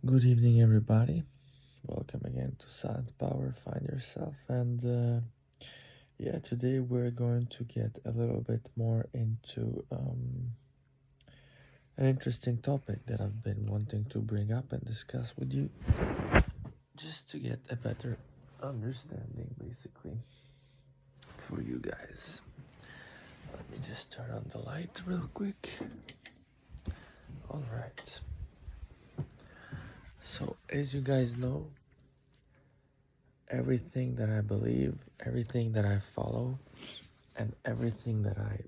Good evening, everybody. Welcome again to Silent Power. Find yourself, and today we're going to get a little bit more into an interesting topic that I've been wanting to bring up and discuss with you, just to get a better understanding, basically, for you guys. Let me just turn on the light real quick. All right. So, as you guys know, everything that I believe, everything that I follow, and everything that I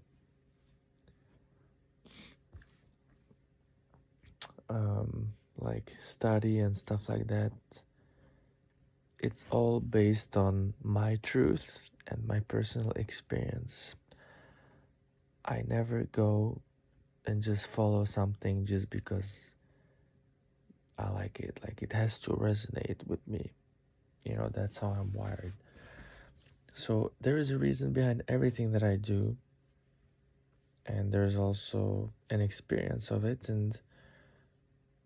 like study and stuff like that, it's all based on my truths and my personal experience. I never go and just follow something just because I like it. Like, it has to resonate with me. That's how I'm wired. So there is a reason behind everything that I do, and there's also an experience of it, and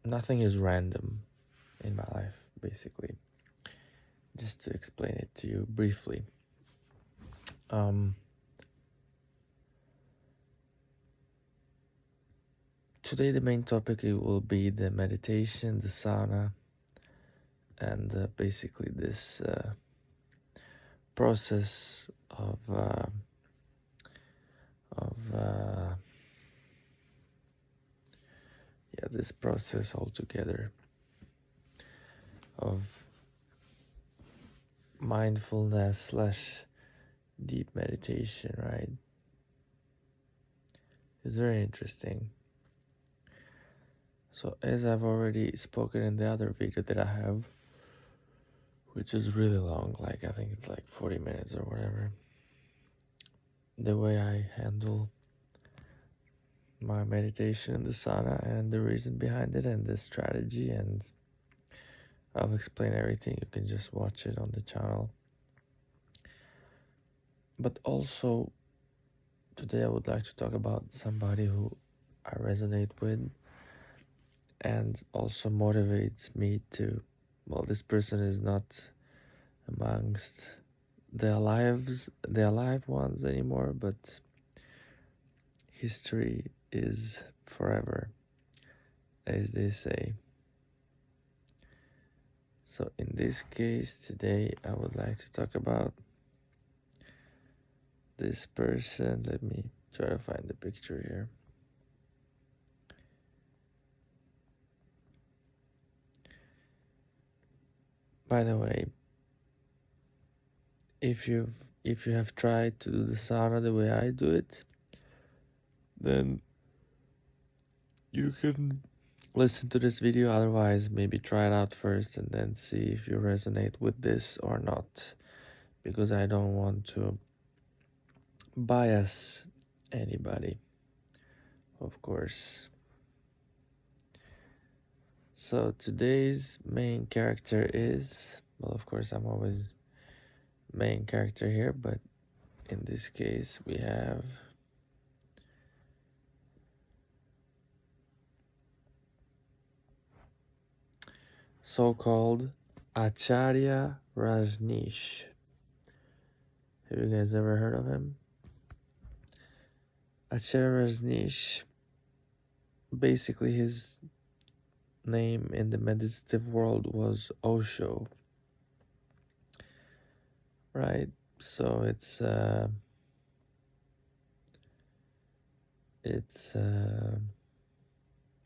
nothing is random in my life, basically. Just to explain it to you briefly. Today the main topic it will be the meditation, the sauna, and basically this process of this process altogether of mindfulness / deep meditation, right? It's very interesting. So as I've already spoken in the other video that I have, which is really long, like I think it's like 40 minutes or whatever, the way I handle my meditation in the sauna and the reason behind it and the strategy, and I'll explain everything. You can just watch it on the channel. But also today I would like to talk about somebody who I resonate with and also motivates me to, well, this person is not amongst the alive ones anymore, but history is forever, as they say. So in this case, today I would like to talk about this person. Let me try to find the picture here. By the way, if you have tried to do the sauna the way I do it, then you can listen to this video. Otherwise, maybe try it out first and then see if you resonate with this or not, because I don't want to bias anybody, of course. So today's main character is, well, of course I'm always main character here, but in this case we have so-called Acharya Rajneesh. Have you guys ever heard of him? Acharya Rajneesh, basically his name in the meditative world was Osho, right? So it's a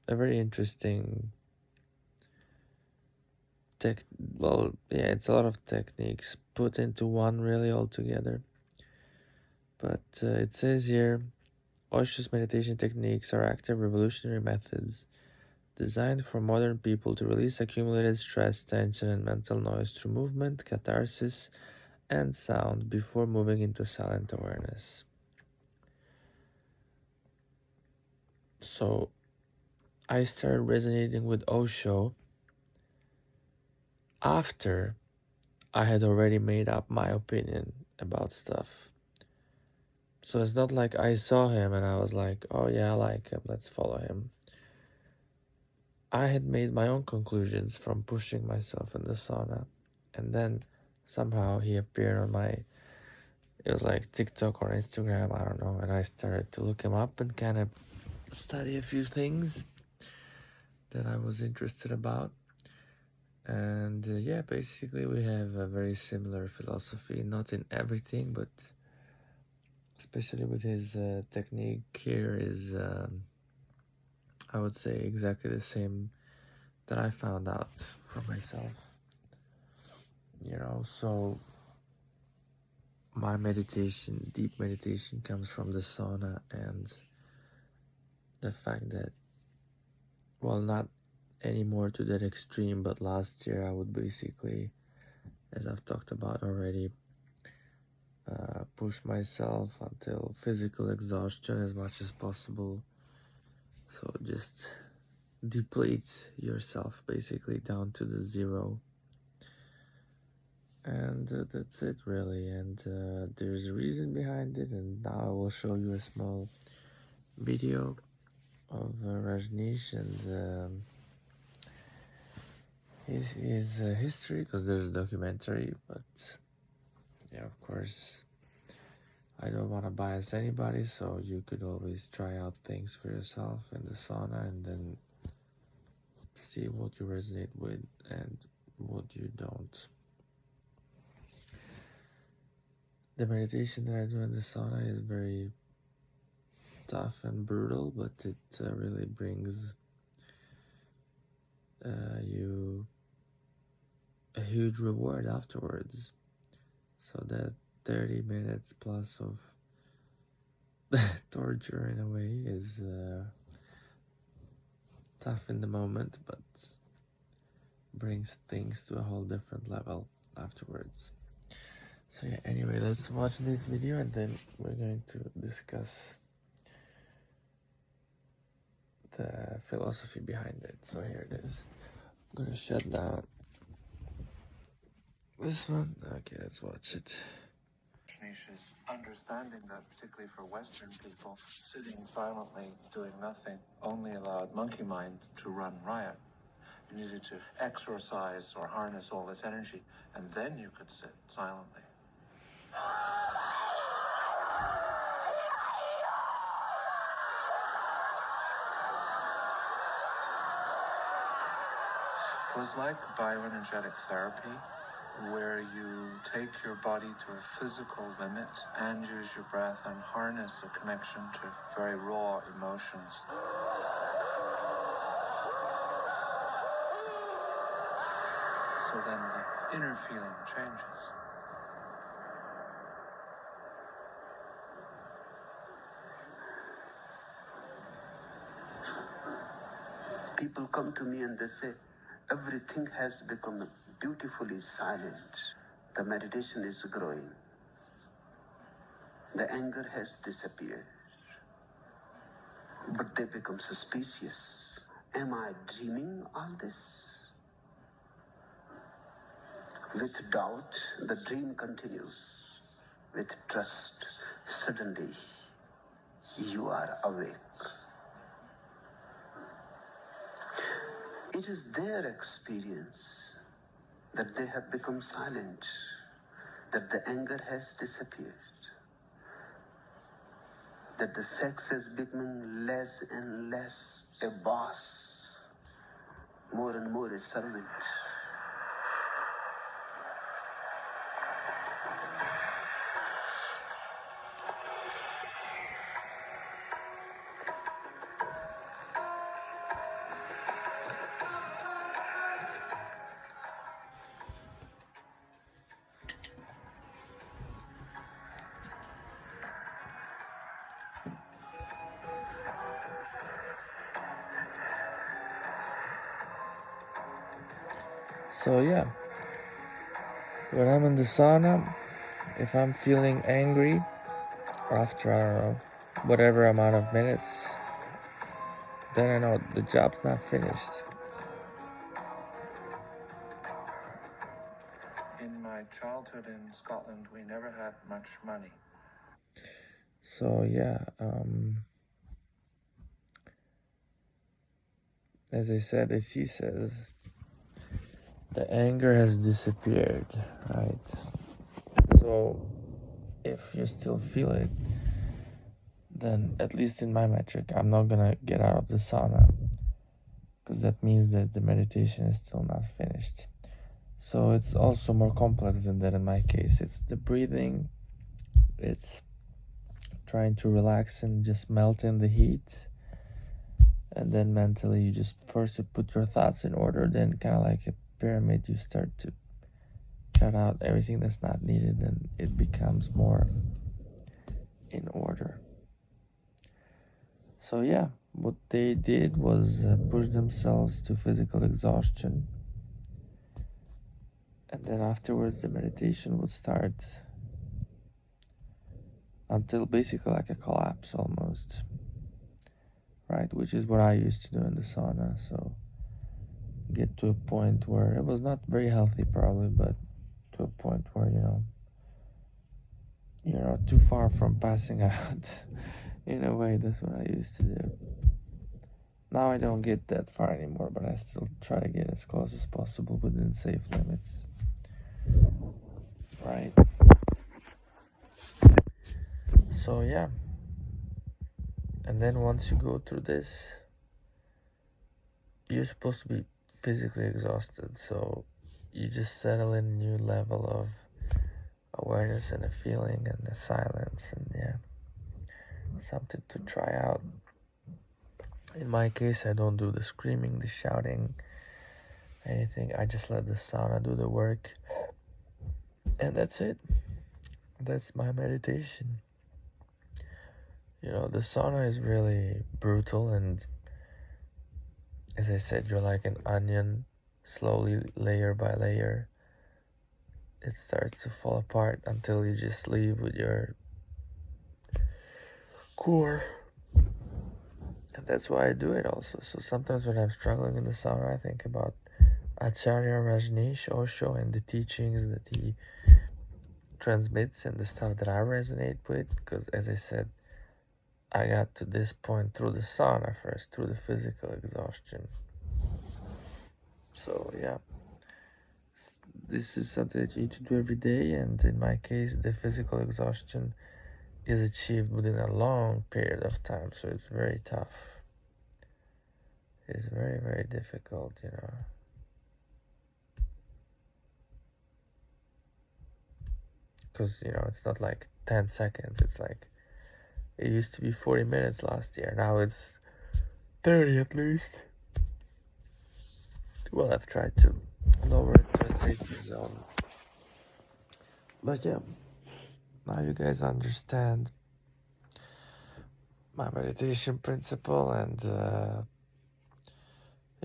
very interesting it's a lot of techniques put into one, really, altogether. But it says here, Osho's meditation techniques are active revolutionary methods designed for modern people to release accumulated stress, tension, and mental noise through movement, catharsis, and sound before moving into silent awareness. So I started resonating with Osho after I had already made up my opinion about stuff. So it's not like I saw him and I was like, oh yeah, I like him, let's follow him. I had made my own conclusions from pushing myself in the sauna, and then somehow he appeared on my, it was like TikTok or Instagram, I don't know, and I started to look him up and kind of study a few things that I was interested about. And yeah, basically we have a very similar philosophy, not in everything, but especially with his technique here is, I would say, exactly the same that I found out for myself. You know, so my meditation, deep meditation, comes from the sauna, and the fact that, well, not anymore to that extreme, but last year I would basically, as I've talked about already, push myself until physical exhaustion as much as possible. So just deplete yourself basically down to the zero. And that's it really. And there's a reason behind it, and now I will show you a small video of Rajneesh and his history, because there's a documentary, but yeah, of course, I don't want to bias anybody, so you could always try out things for yourself in the sauna and then see what you resonate with and what you don't. The meditation that I do in the sauna is very tough and brutal, but it really brings you a huge reward afterwards. So that 30 minutes plus of torture in a way is tough in the moment, but brings things to a whole different level afterwards. So yeah, anyway, let's watch this video and then we're going to discuss the philosophy behind it. So here it is. I'm gonna shut down this one. Okay, let's watch it. Is understanding that, particularly for Western people, sitting silently, doing nothing, only allowed monkey mind to run riot. You needed to exorcise or harness all this energy, and then you could sit silently. It was like bioenergetic therapy, where you take your body to a physical limit and use your breath and harness a connection to very raw emotions. So then the inner feeling changes. People come to me and they say, everything has become beautifully silent. The meditation is growing. The anger has disappeared. But they become suspicious. Am I dreaming all this? With doubt, the dream continues. With trust, suddenly you are awake. It is their experience that they have become silent, that the anger has disappeared, that the sex has become less and less a boss, more and more a servant. So yeah, when I'm in the sauna, if I'm feeling angry after, I don't know, whatever amount of minutes, then I know the job's not finished. In my childhood in Scotland, we never had much money. So yeah, as I said, as he says, the anger has disappeared, right? So if you still feel it, then at least in my metric, I'm not gonna get out of the sauna, because that means that the meditation is still not finished. So it's also more complex than that in my case. It's the breathing, it's trying to relax and just melt in the heat, and then mentally you just first you put your thoughts in order, then kind of like a pyramid, you start to cut out everything that's not needed, and it becomes more in order. So yeah, what they did was push themselves to physical exhaustion, and then afterwards the meditation would start until basically like a collapse almost, right? Which is what I used to do in the sauna. So get to a point where it was not very healthy probably, but to a point where you're not too far from passing out. In a way, that's what I used to do. Now I don't get that far anymore, but I still try to get as close as possible within safe limits, right? So yeah, and then once you go through this, you're supposed to be physically exhausted, so you just settle in a new level of awareness and a feeling and a silence, and yeah, something to try out. In my case, I don't do the screaming, the shouting, anything. I just let the sauna do the work, and that's it. That's my meditation. The sauna is really brutal, and as I said, you're like an onion, slowly, layer by layer. It starts to fall apart until you just leave with your core. And that's why I do it also. So sometimes when I'm struggling in the sauna, I think about Acharya Rajneesh Osho and the teachings that he transmits and the stuff that I resonate with. Because as I said, I got to this point through the sauna first, through the physical exhaustion. So yeah, this is something that you need to do every day. And in my case, the physical exhaustion is achieved within a long period of time. So it's very tough. It's very, very difficult, because it's not like 10 seconds. It's like it used to be 40 minutes last year. Now it's 30 at least. Well, I've tried to lower it to a safety zone, but yeah, now you guys understand my meditation principle, and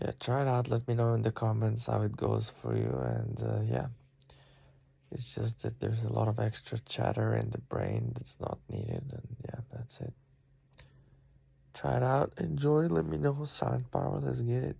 yeah, try it out. Let me know in the comments how it goes for you. And yeah, it's just that there's a lot of extra chatter in the brain that's not needed. And yeah, that's it. Try it out. Enjoy. Let me know. Silent Power. Let's get it.